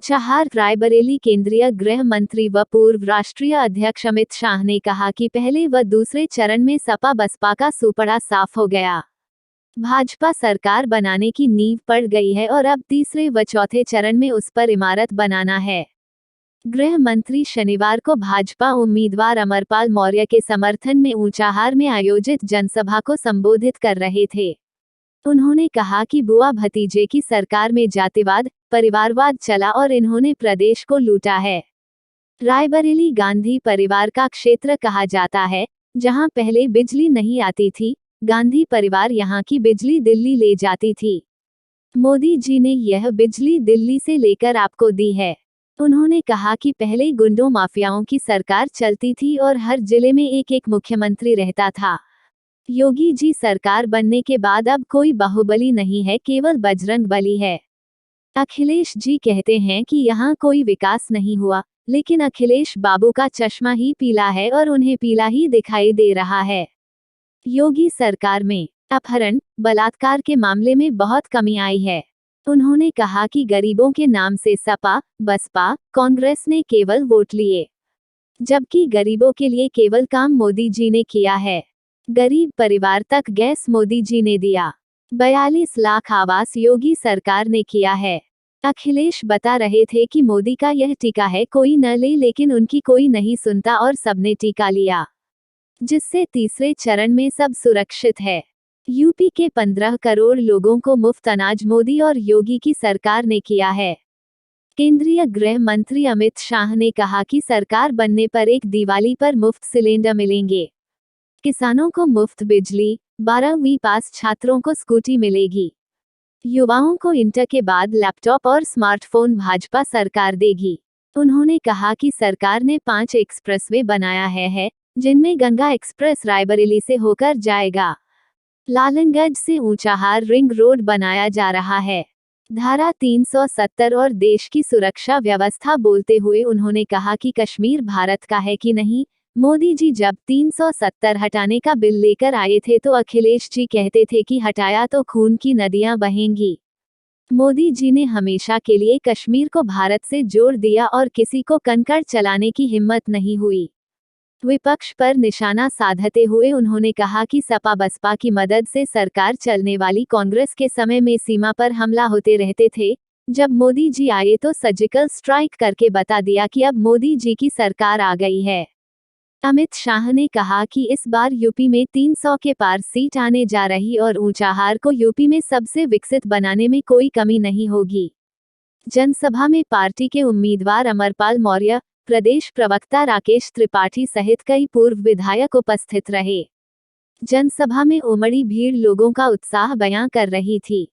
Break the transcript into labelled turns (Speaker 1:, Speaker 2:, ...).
Speaker 1: ऊंचाहार रायबरेली। केंद्रीय गृह मंत्री व पूर्व राष्ट्रीय अध्यक्ष अमित शाह ने कहा कि पहले व दूसरे चरण में सपा बसपा का सुपड़ा साफ हो गया। भाजपा सरकार बनाने की नींव पड़ गई है और अब तीसरे व चौथे चरण में उस पर इमारत बनाना है। गृह मंत्री शनिवार को भाजपा उम्मीदवार अमरपाल मौर्य के समर्थन में ऊंचाहार में आयोजित जनसभा को संबोधित कर रहे थे। उन्होंने कहा कि बुआ भतीजे की सरकार में जातिवाद, परिवारवाद चला और इन्होंने प्रदेश को लूटा है। रायबरेली गांधी परिवार का क्षेत्र कहा जाता है, जहां पहले बिजली नहीं आती थी। गांधी परिवार यहां की बिजली दिल्ली ले जाती थी। मोदी जी ने यह बिजली दिल्ली से लेकर आपको दी है। उन्होंने कहा कि पहले गुंडों माफियाओं की सरकार चलती थी और हर जिले में एक एक मुख्यमंत्री रहता था। योगी जी सरकार बनने के बाद अब कोई बाहुबली नहीं है, केवल बजरंग बली है। अखिलेश जी कहते हैं कि यहाँ कोई विकास नहीं हुआ, लेकिन अखिलेश बाबू का चश्मा ही पीला है और उन्हें पीला ही दिखाई दे रहा है। योगी सरकार में अपहरण, बलात्कार के मामले में बहुत कमी आई है। उन्होंने कहा कि गरीबों के नाम से सपा, बसपा, कांग्रेस ने केवल वोट लिए, जबकि गरीबों के लिए केवल काम मोदी जी ने किया है। गरीब परिवार तक गैस मोदी जी ने दिया। 42 लाख आवास योगी सरकार ने किया है। अखिलेश बता रहे थे कि मोदी का यह टीका है, कोई न ले, लेकिन उनकी कोई नहीं सुनता और सबने टीका लिया, जिससे तीसरे चरण में सब सुरक्षित है। यूपी के 15 करोड़ लोगों को मुफ्त अनाज मोदी और योगी की सरकार ने किया है। केंद्रीय गृह मंत्री अमित शाह ने कहा कि सरकार बनने पर एक दिवाली पर मुफ्त सिलेंडर मिलेंगे, किसानों को मुफ्त बिजली, 12वीं पास छात्रों को स्कूटी मिलेगी, युवाओं को इंटर के बाद लैपटॉप और स्मार्टफोन भाजपा सरकार देगी। उन्होंने कहा कि सरकार ने 5 एक्सप्रेसवे बनाया है, जिनमें गंगा एक्सप्रेस रायबरेली से होकर जाएगा। लालनगंज से ऊंचाहार रिंग रोड बनाया जा रहा है। धारा 370 और देश की सुरक्षा व्यवस्था बोलते हुए उन्होंने कहा कि कश्मीर भारत का है कि नहीं। मोदी जी जब 370 हटाने का बिल लेकर आए थे तो अखिलेश जी कहते थे कि हटाया तो खून की नदियां बहेंगी। मोदी जी ने हमेशा के लिए कश्मीर को भारत से जोड़ दिया और किसी को कंकड़ चलाने की हिम्मत नहीं हुई। विपक्ष पर निशाना साधते हुए उन्होंने कहा कि सपा बसपा की मदद से सरकार चलने वाली कांग्रेस के समय में सीमा पर हमला होते रहते थे। जब मोदी जी आए तो सर्जिकल स्ट्राइक करके बता दिया कि अब मोदी जी की सरकार आ गई है। अमित शाह ने कहा कि इस बार यूपी में 300 के पार सीट आने जा रही और ऊंचाहार को यूपी में सबसे विकसित बनाने में कोई कमी नहीं होगी। जनसभा में पार्टी के उम्मीदवार अमरपाल मौर्य, प्रदेश प्रवक्ता राकेश त्रिपाठी सहित कई पूर्व विधायक उपस्थित रहे। जनसभा में उमड़ी भीड़ लोगों का उत्साह बयां कर रही थी।